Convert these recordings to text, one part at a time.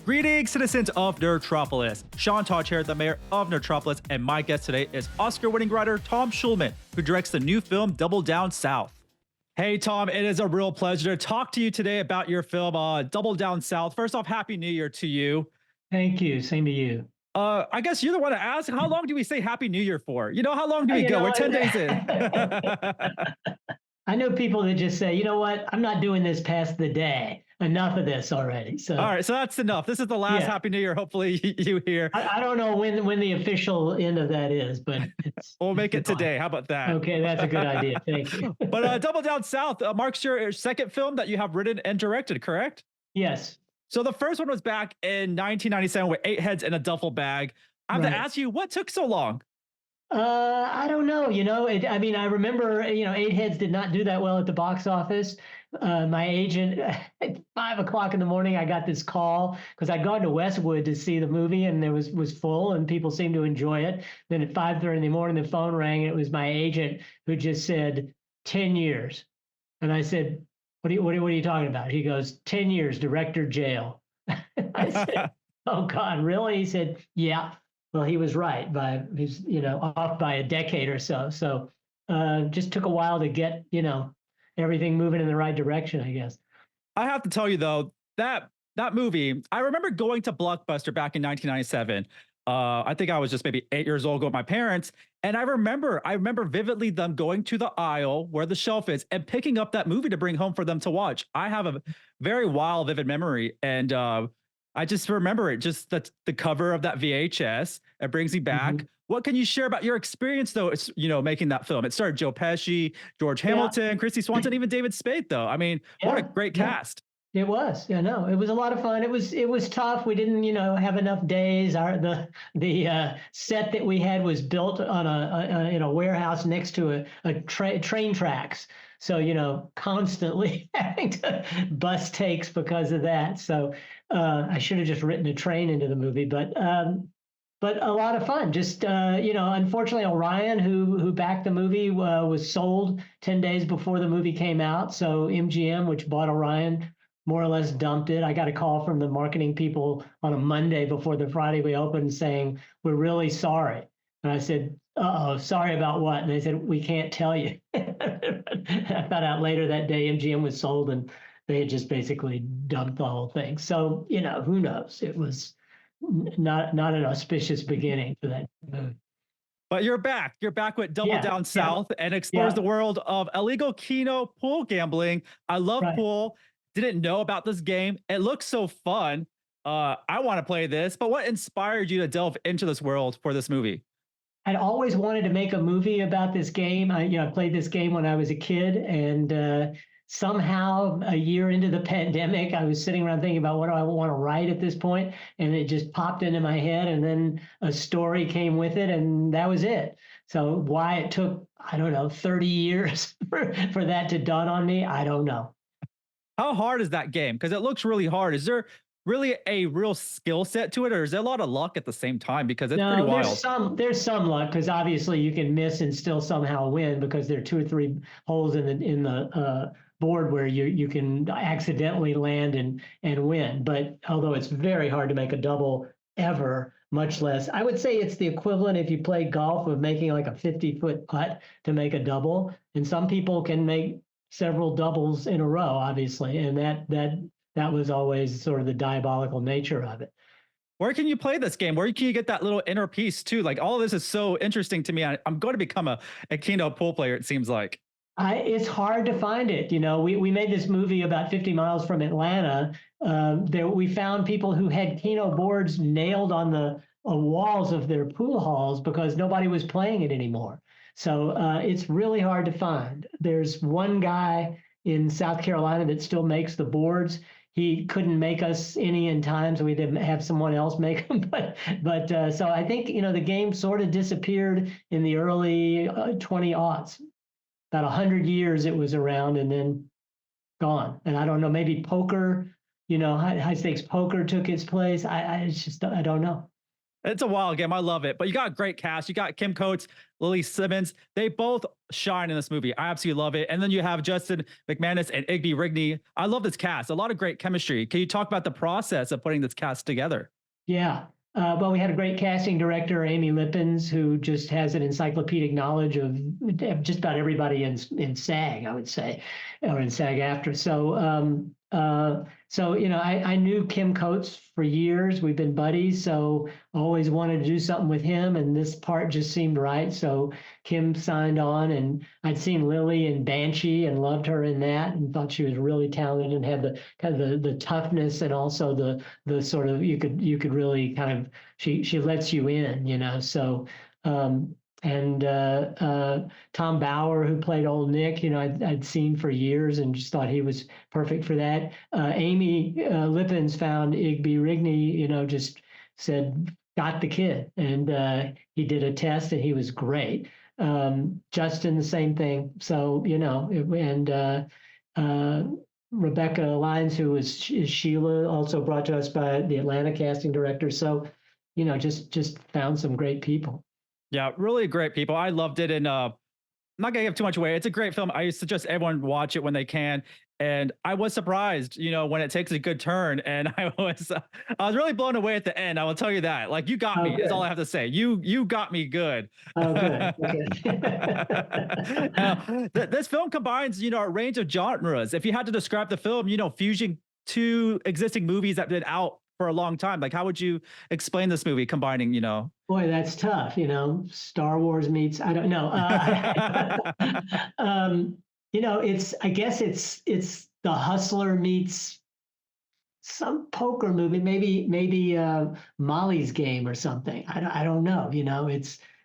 Greetings, citizens of Nerdtropolis. Sean Todd here, the mayor of Nerdtropolis, and my guest today is Oscar-winning writer Tom Schulman, who directs the new film Double Down South. Hey, Tom, it is a real pleasure to talk to you today about your film, Double Down South. First off, Happy New Year to you. Thank you. Same to you. I guess you're the one to ask, how long do we say Happy New Year for? You know, how long do we go? We're 10 days in. I know people that just say, you know what, I'm not doing this past the day. Enough of this already. So all right, so that's enough. This is the last Happy New Year. Hopefully you hear. I don't know when the official end of that is, but we'll make it today. How about that? Okay, that's a good idea. Thank you. But Double Down South marks your second film that you have written and directed, correct? Yes. So the first one was back in 1997 with 8 heads in a duffel bag. I have to ask you, what took so long? I don't know. I mean, I remember, 8 heads did not do that well at the box office. My agent at 5 o'clock in the morning, I got this call because I'd gone to Westwood to see the movie and there was full and people seemed to enjoy it. Then at 5:30 in the morning, the phone rang and it was my agent who just said 10 years. And I said, what are you talking about? He goes, 10 years, director jail. I said, oh God, really? He said, yeah. Well, he was right he's off by a decade or so. So just took a while to get, everything moving in the right direction, I guess. I have to tell you though, that movie, I remember going to Blockbuster back in 1997. I think I was just maybe 8 years old, going with my parents. And I remember vividly them going to the aisle where the shelf is and picking up that movie to bring home for them to watch. I have a very wild, vivid memory. And I just remember it, just the cover of that VHS. It brings me back. Mm-hmm. What can you share about your experience, though? It's, making that film. It starred Joe Pesci, George Hamilton, Christy Swanson, even David Spade, though. I mean, what a great cast. It was. Yeah, no, it was a lot of fun. It was tough. We didn't, have enough days. The set that we had was built on in a warehouse next to a train tracks. So, constantly having to bus takes because of that. So I should have just written a train into the movie, but a lot of fun. Just, unfortunately, Orion, who backed the movie, was sold 10 days before the movie came out. So MGM, which bought Orion, more or less dumped it. I got a call from the marketing people on a Monday before the Friday we opened saying, we're really sorry. And I said, uh-oh, sorry about what? And they said, we can't tell you. I found out later that day MGM was sold and they had just basically dumped the whole thing. So, who knows? It was not an auspicious beginning for that movie. But you're back. You're back with Double Down South and explores the world of illegal Keno pool gambling. I love pool. Didn't know about this game. It looks so fun. I want to play this. But what inspired you to delve into this world for this movie? I'd always wanted to make a movie about this game. I played this game when I was a kid, and somehow a year into the pandemic, I was sitting around thinking about what do I want to write at this point, and it just popped into my head, and then a story came with it, and that was it. So why it took, I don't know, 30 years for that to dawn on me, I don't know. How hard is that game? Because it looks really hard. Is there really a real skill set to it, or is there a lot of luck at the same time? Because it's pretty wild. There's some luck, because obviously you can miss and still somehow win, because there are 2 or 3 holes in the board where you can accidentally land and win. But although it's very hard to make a double ever, much less, I would say it's the equivalent if you play golf of making like a 50-foot putt to make a double. And some people can make several doubles in a row, obviously, and that was always sort of the diabolical nature of it. Where can you play this game? Where can you get that little inner piece too? Like, all of this is so interesting to me. I'm going to become a Keno pool player, it seems like. It's hard to find it. We made this movie about 50 miles from Atlanta. We found people who had Keno boards nailed on the walls of their pool halls because nobody was playing it anymore. So it's really hard to find. There's one guy in South Carolina that still makes the boards. He couldn't make us any in time, so we didn't have someone else make them. But so I think, the game sort of disappeared in the early 20-aughts. About 100 years it was around and then gone. And I don't know, maybe poker, high stakes poker took its place. I don't know. It's a wild game. I love it. But you got a great cast. You got Kim Coates, Lily Simmons. They both shine in this movie. I absolutely love it. And then you have Justin McManus and Igby Rigney. I love this cast. A lot of great chemistry. Can you talk about the process of putting this cast together? Yeah. Well, we had a great casting director, Amy Lippens, who just has an encyclopedic knowledge of just about everybody in SAG, I would say, or in SAG-AFTRA. So I knew Kim Coates for years. We've been buddies, so always wanted to do something with him, and this part just seemed right. So Kim signed on, and I'd seen Lily in Banshee and loved her in that, and thought she was really talented and had the kind of the toughness, and also the sort of you could really kind of she lets you in, So and Tom Bauer, who played Old Nick, I'd seen for years and just thought he was perfect for that. Amy Lippens found Igby Rigney, just said, got the kid. And he did a test and he was great. Justin, the same thing. So, Rebecca Lyons, who is Sheila, also brought to us by the Atlanta casting director. So, just found some great people. Yeah, really great people. I loved it. And I'm not gonna give too much away. It's a great film. I suggest everyone watch it when they can. And I was surprised, when it takes a good turn. And I was really blown away at the end. I will tell you that. Like, you got me, is all I have to say. You got me good. Oh, good. This film combines, a range of genres. If you had to describe the film, fusing two existing movies that have been out for a long time, like how would you explain this movie combining, Boy, that's tough. Star Wars meets, I don't know. I guess it's The Hustler meets some poker movie, maybe Molly's Game or something. I don't know.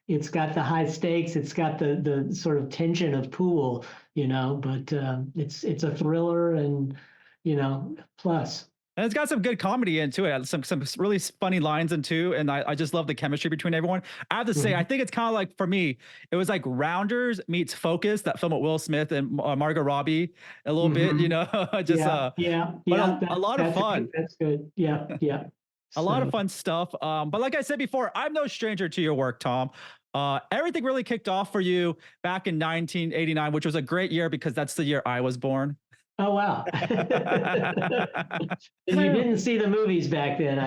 It's got the high stakes. It's got the sort of tension of pool. But it's a thriller and plus. And it's got some good comedy into it, some really funny lines into, and I just love the chemistry between everyone. I have to say, I think it's kind of like, for me, it was like Rounders meets Focus, that film with Will Smith and Margot Robbie, a little bit, just a lot of fun. That's good. Yeah. A lot of fun stuff. But like I said before, I'm no stranger to your work, Tom. Everything really kicked off for you back in 1989, which was a great year because that's the year I was born. Oh, wow. And you didn't see the movies back then,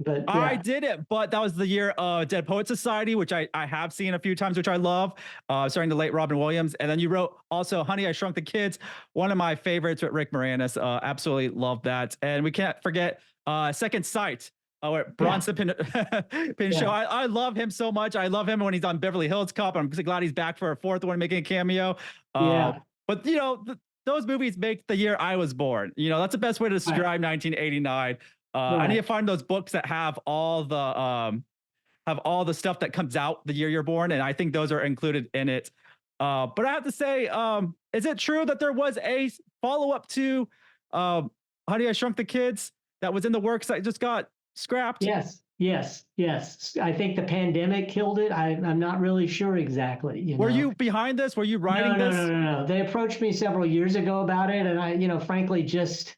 but yeah. I didn't, but that was the year of Dead Poet Society, which I have seen a few times, which I love, starring the late Robin Williams. And then you wrote also Honey, I Shrunk the Kids, one of my favorites with Rick Moranis. Absolutely love that. And we can't forget Second Sight. Bronson Pinchot. I love him so much. I love him when he's on Beverly Hills Cop. I'm glad he's back for a fourth one, making a cameo. But those movies make the year I was born. That's the best way to describe 1989. I need to find those books that have all the stuff that comes out the year you're born, and I think those are included in it. But I have to say, is it true that there was a follow-up to Honey, I Shrunk the Kids that was in the works that just got scrapped? Yes. I think the pandemic killed it. I'm not really sure exactly. Were you behind this? Were you writing this? No. They approached me several years ago about it, and I, frankly, just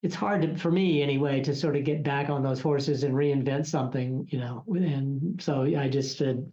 it's hard for me anyway to sort of get back on those horses and reinvent something, And so I just said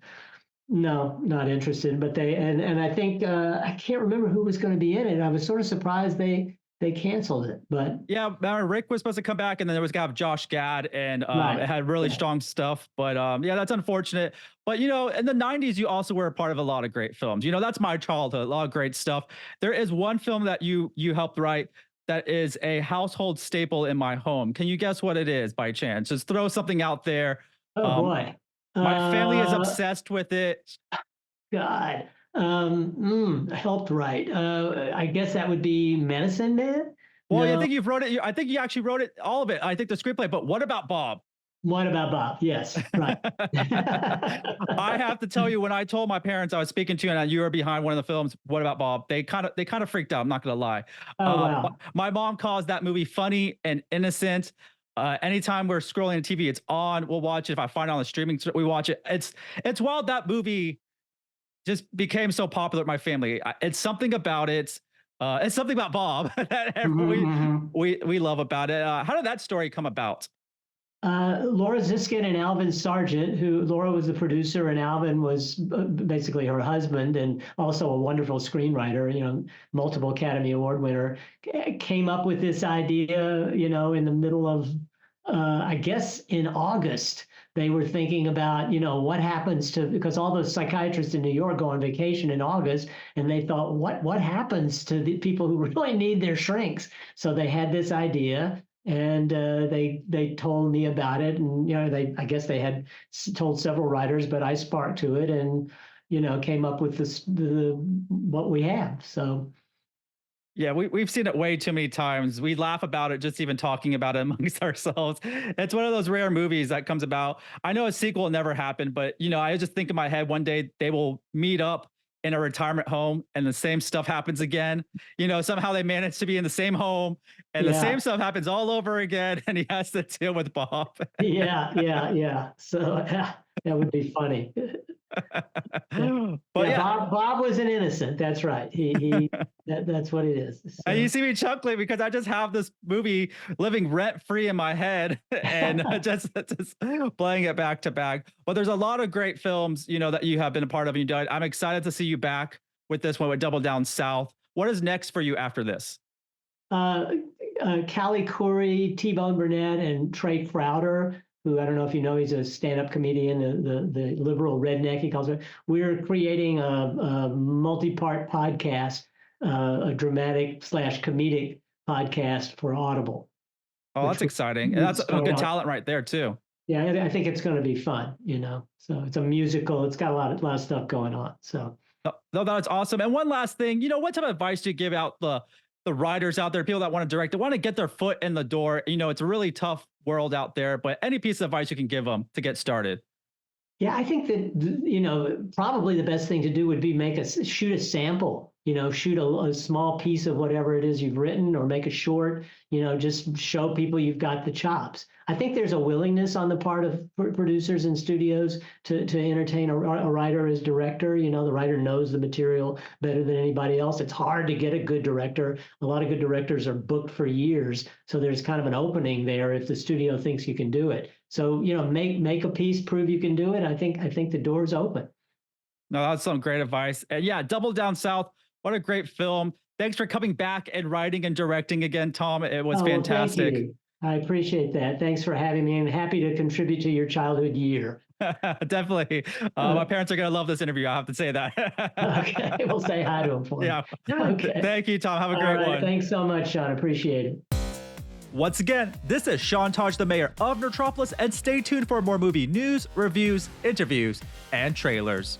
no, not interested. But and I think I can't remember who was going to be in it. I was sort of surprised they canceled it, but yeah, Rick was supposed to come back, and then there was gonna have Josh Gad, and it had really strong stuff. But that's unfortunate. But in the 90s, you also were a part of a lot of great films. That's my childhood, a lot of great stuff. There is one film that you helped write that is a household staple in my home. Can you guess what it is by chance? Just throw something out there. Oh boy, my family is obsessed with it. God. Helped write. I guess that would be Medicine Man. Well, I think you've wrote it. I think you actually wrote it, all of it. I think the screenplay. But What About Bob? What About Bob? Yes, right. I have to tell you, when I told my parents I was speaking to you and you were behind one of the films, What About Bob? They kind of freaked out. I'm not gonna lie. Oh, wow. My mom calls that movie funny and innocent. Anytime we're scrolling the TV, it's on. We'll watch it. If I find it on the streaming, we watch it. It's wild that movie just became so popular with my family. It's something about it. It's something about Bob that we love about it. How did that story come about? Laura Ziskin and Alvin Sargent, who Laura was the producer and Alvin was basically her husband and also a wonderful screenwriter, multiple Academy Award winner, came up with this idea, in the middle of, I guess in August. They were thinking about, what happens to, because all the psychiatrists in New York go on vacation in August, and they thought, what happens to the people who really need their shrinks? So they had this idea, and they told me about it, and I guess they had told several writers, but I sparked to it, and came up with what we have. So. Yeah, we've seen it way too many times. We laugh about it just even talking about it amongst ourselves. It's one of those rare movies that comes about. I know a sequel never happened, but I just think in my head one day they will meet up in a retirement home and the same stuff happens again. Somehow they manage to be in the same home and the same stuff happens all over again and he has to deal with Bob. Yeah. So that would be funny. But Bob was an innocent. That's right. That's what it is. So. And you see me chuckling because I just have this movie living rent free in my head and just playing it back to back. But there's a lot of great films, that you have been a part of. And I'm excited to see you back with this one with Double Down South. What is next for you after this? Callie Khoury, T-Bone Burnett, and Trey Crowder, who I don't know if you know, he's a stand-up comedian, the liberal redneck, he calls it. We're creating a multi-part podcast, a dramatic/comedic podcast for Audible. Oh, that's exciting. And that's a good talent right there too. Yeah, I think it's going to be fun, So it's a musical. It's got a lot of stuff going on. So. No, that's awesome. And one last thing, what type of advice do you give out the writers out there, people that want to direct, that want to get their foot in the door? It's a really tough world out there, but any piece of advice you can give them to get started? Yeah, I think that, probably the best thing to do would be shoot a sample, shoot a small piece of whatever it is you've written, or make a short, just show people you've got the chops. I think there's a willingness on the part of producers and studios to entertain a writer as director. The writer knows the material better than anybody else. It's hard to get a good director. A lot of good directors are booked for years. So there's kind of an opening there if the studio thinks you can do it. So, make a piece, prove you can do it. I think the door's open. No, that's some great advice. And yeah, Double Down South. What a great film. Thanks for coming back and writing and directing again, Tom. It was fantastic. Thank you. I appreciate that. Thanks for having me, and happy to contribute to your childhood year. Definitely. My parents are going to love this interview. I have to say that. Okay, we'll say hi to them for me. Yeah. Okay. Thank you, Tom. Have a great one. Thanks so much, Sean. Appreciate it. Once again, this is Sean Taj, the mayor of Nerdtropolis, and stay tuned for more movie news, reviews, interviews, and trailers.